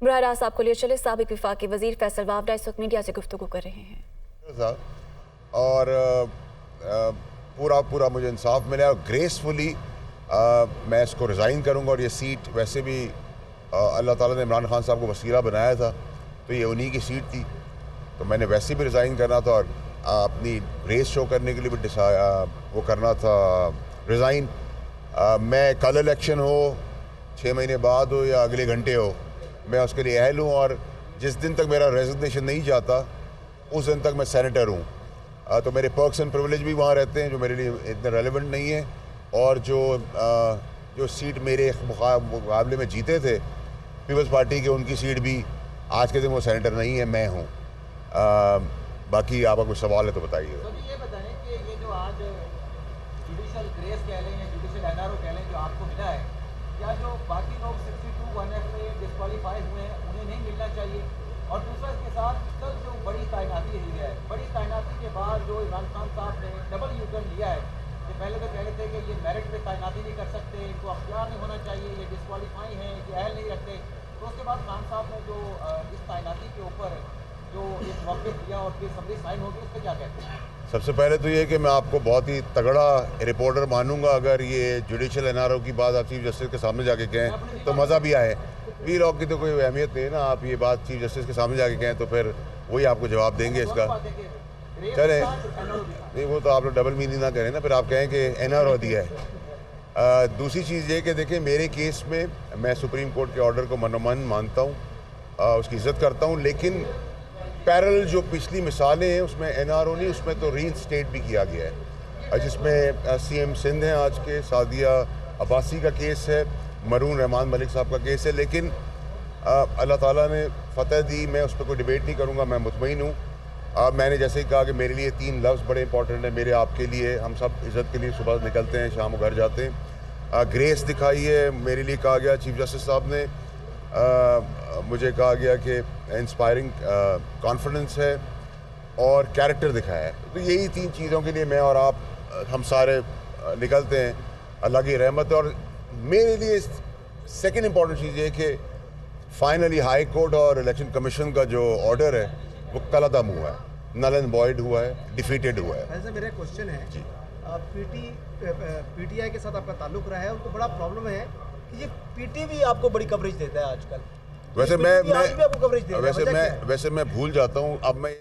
براہ راست آپ کو لیے چلے سابق وفاقی وزیر فیصل وابڈا اس وقت میڈیا سے گفتگو کر رہے ہیں اور پورا مجھے انصاف ملا اور گریسفلی میں اس کو ریزائن کروں گا. اور یہ سیٹ ویسے بھی اللہ تعالیٰ نے عمران خان صاحب کو وسیلہ بنایا تھا تو یہ انہی کی سیٹ تھی تو میں نے ویسے بھی ریزائن کرنا تھا اور اپنی گریس شو کرنے کے لیے بھی وہ کرنا تھا ریزائن. میں کل الیکشن ہو 6 مہینے بعد ہو یا اگلے گھنٹے ہو میں اس کے لیے اہل ہوں. اور جس دن تک میرا ریزگنیشن نہیں جاتا اس دن تک میں سینیٹر ہوں. تو میرے پرکس اینڈ پریویلیج بھی وہاں رہتے ہیں جو میرے لیے اتنے ریلیونٹ نہیں ہیں. اور جو سیٹ میرے مقابلے میں جیتے تھے پیپلز پارٹی کے ان کی سیٹ بھی آج کے دن وہ سینیٹر نہیں ہے میں ہوں. باقی آپ کا کوئی سوال ہے تو بتائیے. یہ بتائیں کہ یہ جو آج جوڈیشل گریس کہہ لیں یا جوڈیشل این آر او کہہ لیں جو آپ کو ملا ہے کیا جو باقی لوگ 62(1)(f) میں ڈسکوالیفائی ہوئے ہیں انہیں نہیں ملنا چاہیے؟ اور دوسرا اس کے ساتھ کل جو بڑی تعیناتی ہوئی ہے بڑی تعیناتی کے بعد جو عمران خان صاحب نے ڈبل یو ٹرن لیا ہے کہ پہلے تو کہہ رہے تھے کہ یہ میرٹ پہ تعیناتی نہیں کر سکتے ان کو اختیار نہیں ہونا چاہیے یہ ڈسکوالیفائی ہیں یہ اہل نہیں رکھتے تو اس کے بعد خان صاحب نے جو اس تعیناتی کے اوپر جو ایک موقف دیا اور پھر اسمبلی سائن ہوگی اس پہ کیا کہتے ہیں؟ سب سے پہلے تو یہ کہ میں آپ کو بہت ہی تگڑا رپورٹر مانوں گا اگر یہ جوڈیشل این آر او کی بات آپ چیف جسٹس کے سامنے جا کے کہیں تو مزہ بھی آئے. وی لاک کی تو کوئی اہمیت نہیں ہے نا. آپ یہ بات چیف جسٹس کے سامنے جا کے کہیں تو پھر وہی آپ کو جواب دیں گے اس کا. چلیں نہیں وہ تو آپ لوگ ڈبل میننگ نہ کریں نا پھر آپ کہیں کہ این آر او دیا ہے. دوسری چیز یہ کہ دیکھیں میرے کیس میں سپریم کورٹ کے آرڈر کو من مانتا ہوں اس کی عزت کرتا ہوں لیکن پیرل جو پچھلی مثالیں ہیں اس میں این آر او نہیں اس میں تو ری انسٹیٹ بھی کیا گیا ہے جس میں سی ایم سندھ ہیں آج کے سعدیہ عباسی کا کیس ہے مرون رحمان ملک صاحب کا کیس ہے لیکن اللہ تعالیٰ نے فتح دی. میں اس پہ کوئی ڈیبیٹ نہیں کروں گا. میں مطمئن ہوں. میں نے جیسے ہی کہا کہ میرے لیے 3 لفظ بڑے امپورٹنٹ ہیں میرے آپ کے لیے. ہم سب عزت کے لیے صبح نکلتے ہیں شام کو گھر جاتے ہیں. گریس دکھائی ہے میرے لیے کہا گیا چیف جسٹس صاحب نے مجھے کہا گیا کہ انسپائرنگ کانفیڈنس ہے اور کیریکٹر دکھایا ہے. تو یہی 3 چیزوں کے لیے میں اور آپ ہم سارے نکلتے ہیں اللہ کی رحمت. اور میرے لیے سیکنڈ امپورٹنٹ چیز یہ کہ فائنلی ہائی کورٹ اور الیکشن کمیشن کا جو آرڈر ہے وہ کل عدم ہوا ہے نل اینڈ وائڈ ہوا ہے ڈیفیٹڈ ہوا ہے. ایسا میرا کوشچن ہے جی پی ٹی آئی کے ساتھ آپ کا تعلق رہا ہے ان کو بڑا پرابلم ہے کہ یہ پی ٹی وی آپ کو بڑی کوریج دیتا ہے آج کل. ویسے میں بھول جاتا ہوں اب میں